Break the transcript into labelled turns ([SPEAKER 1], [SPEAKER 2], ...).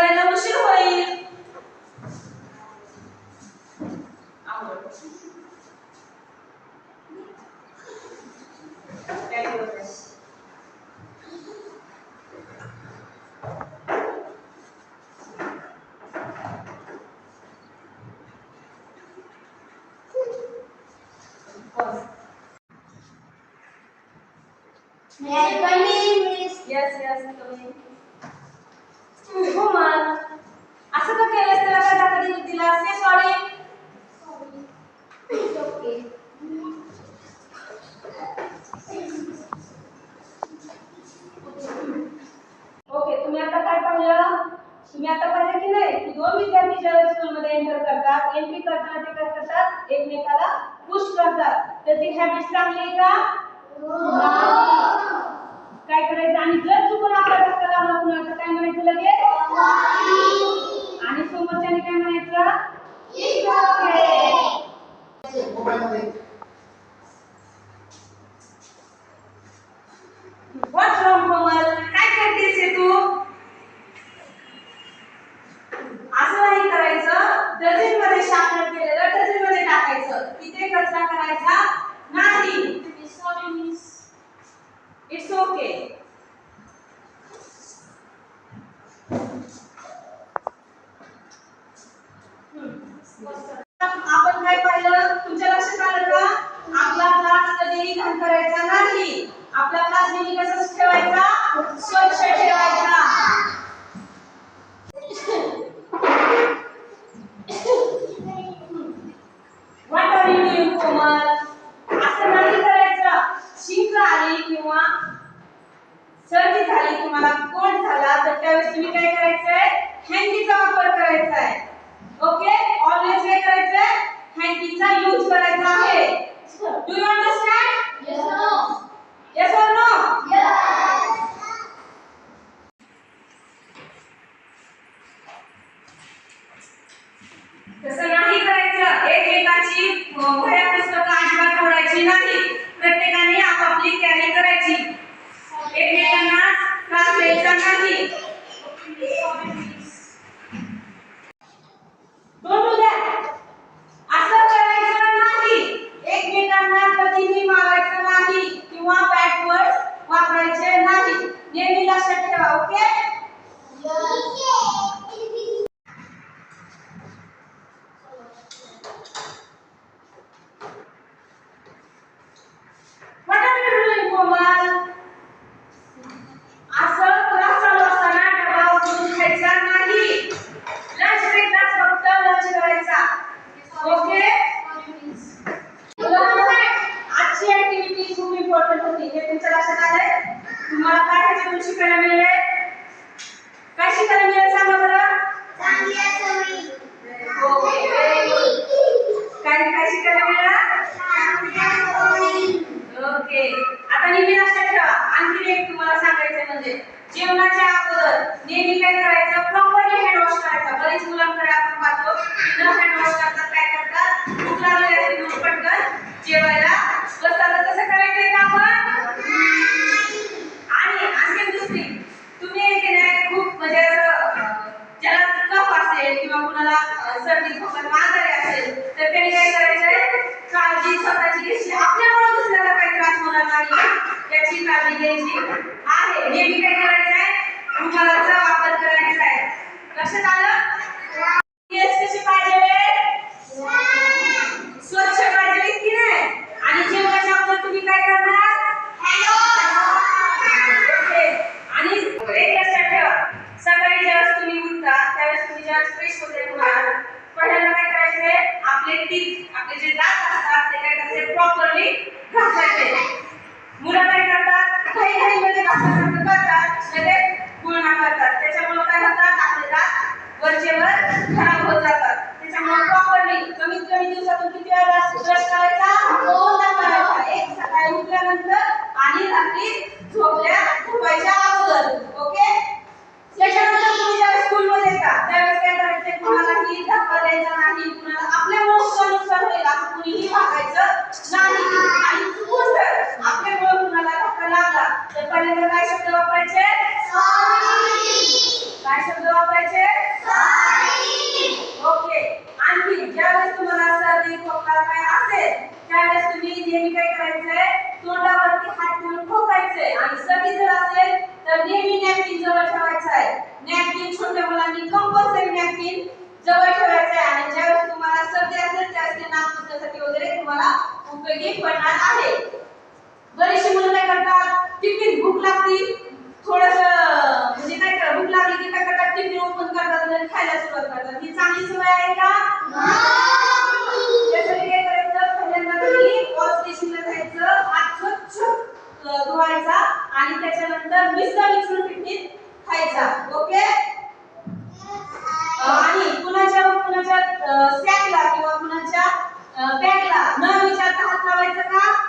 [SPEAKER 1] करायला उशीर होईल.
[SPEAKER 2] May I come in, miss?
[SPEAKER 1] Yes, come in. हो मग असं का केलंस? त्याला काय दाखवली दिला? से सॉरी.
[SPEAKER 2] It's okay.
[SPEAKER 1] ओके, तुम्ही आता काय पाहिलं? तुम्ही आता पाहिलं की नाही की दोन विद्यार्थी ज्यावेळेस स्कूलमध्ये एंटर करतात, एंट्री करताना ते काय करतात? एकमेकाला पुश करतात. तर ती हॅबिट चांगली आहे का? काय करायचं? आणि जर चुकून आपला धक्का लागला कुणाला तर काय म्हणायचं लगेच? आणि समोरच्याने काय म्हणायचं? It's okay. व्हॉट्स रॉंग कोमल? काय करतेस हे तू? असं नाही करायचं. डझन मध्ये शार्पनर केलेलं डझन मध्ये टाकायचं. तिथे कचरा करायचा नाही. Sorry miss. It's okay. आपण काय पाहिलं? तुमच्या लक्षात आलं का? आपला क्लास कधीही घाण करायचा नाही. आपला क्लास नेहमी कसा ठेवायचा? स्वच्छ ठेवायचा. व्हॉट आर यू डूइंग कोमल? असं नाही करायचं. शिंक आली किंवा सर्दी झाली, तुम्हाला कोल्ड झाला तर त्यावेळेस तुम्ही काय करायचंय? हँडीचा वापर करायचा आहे. ओके, ऑलवेज काय करायचंय? हँडीचा यूज करायचा आहे. Do you understand?
[SPEAKER 2] Yes or no?
[SPEAKER 1] Yes or no?
[SPEAKER 2] Yes.
[SPEAKER 1] तसं नाही करायचं. एकमेकाची वह्या पुस्तकं अजिबात तोडायची नाही. प्रत्येकाने आपापली कॅरी करायची. एकमेकांना त्रास द्यायचा नाही. Don't do that. असं करायचं नाही. एकमेकांना कधीही मारायचं नाही किंवा बॅड वर्ड्स वापरायचे नाही. नेहमी लक्षात ठेवा. Okay? What are you doing, कोमल? असं क्लास चालू असताना डबा उचलून खायचा नाही. लंच ब्रेकला फक्त लंच करायचा. ओके? आजची ऍक्टिव्हिटी खूप इम्पॉर्टंट होती. हे तुमच्या लक्षात आलंय? तुम्हाला काय ह्याच्यातून शिकायला मिळालंय? काय शिकायला मिळालं सांगा बरं?
[SPEAKER 2] चांगल्या सवयी.
[SPEAKER 1] Okay, very good. काय शिकायला मिळालं?
[SPEAKER 2] चांगल्या सवयी.
[SPEAKER 1] ओके, आता नेहमी लक्षात ठेवा. आणखी एक तुम्हाला सांगायचं म्हणजे जेवणाच्या अगोदर नेहमी काय करायचं? प्रॉपरली हँड वॉश करायचा. बरेच मुलांकडे आपण पाहतो न हँड वॉश करतात. काय करतात? भूक लागली असते म्हणून पटकन जेवायला बसतात. तसं करायचंय का आपण? आणि आणखी दुसरी, तुम्ही की नाही खूप म्हणजे ज्याला कफ असेल किंवा कुणाला सर्दी खोकला आजारी असेल तर त्यांनी काय करायचंय? काळजी स्वतःची घ्यायची. आपल्यामुळे दुसऱ्याला काही त्रास होणार नाही याची काळजी घ्यायची आहे. नेहमी काय करायचंय? रुमालाचा वापर करायचा आहे. लक्षात आलं? केस कसे पाहिजे? स्वच्छ पाहिजे की नाही? आणि जेवणाच्या अगोदर तुम्ही काय करणार? ओके. आणि एक लक्षात ठेवा, सकाळी ज्यावेळेस तुम्ही उठता त्यावेळेस तुम्ही ज्यावेळेस फ्रेश वगैरे होणार पहिल्यांदा काय करायचंय? आपले टीथ, आपले जे दात असतात ते काय करायचे? प्रॉपरली घासायचे. मुलं काय करतात? घाईमध्ये घासण्यासारखं करतात, लगेच गुळणा करतात. त्याच्यामुळे काय होतात? आपले दात वरचेवर खराब होत जातात. त्याच्यामुळे प्रॉपरली कमीत कमी दिवसातून किती वेळा ब्रश करायचा? 2दा करायचा. एक सकाळी उठल्यानंतर आणि रात्री झोपायच्या अगोदर. ओके? त्याच्यानंतर तुम्ही ज्यावेळेस स्कूलमध्ये येता त्यावेळेस काय करायचं? कुणालाही धक्का द्यायचा नाही. कुणाला आपल्यामुळे नुकसान होईल असं कुणीही वागायचं नाही. आणि चुकून जर आपल्यामुळे कुणाला धक्का लागला तर पहिल्यांदा काय शब्द वापरायचे?
[SPEAKER 2] सॉरी.
[SPEAKER 1] काय शब्द वापरायचे? जवळ ठेवायचं आहे आणि ज्यावेळेस तुम्हाला सर्दी असेल त्यावेळेस ते नाक पुसण्यासाठी वगैरे तुम्हाला उपयोगी पडणार आहे. बरीचशी मुलं काय करतात, टिफिन भूक लागती थोडस म्हणजे काय करतात, भूक लागली की काय करतात, टिफिन ओपन करतात आणि खायला सुरुवात करतात. ही चांगली सवय आहे का? त्यासाठी काय करायचं, पहिल्यांदा तुम्ही वॉश बेसिनला जायचं, हात स्वच्छ धुवायचा आणि त्याच्यानंतर मिसळून टिफिन खायचा. ओके. आणि कुणाच्या सॅकला किंवा कुणाच्या बॅगला न विचारता हात लावायचा का?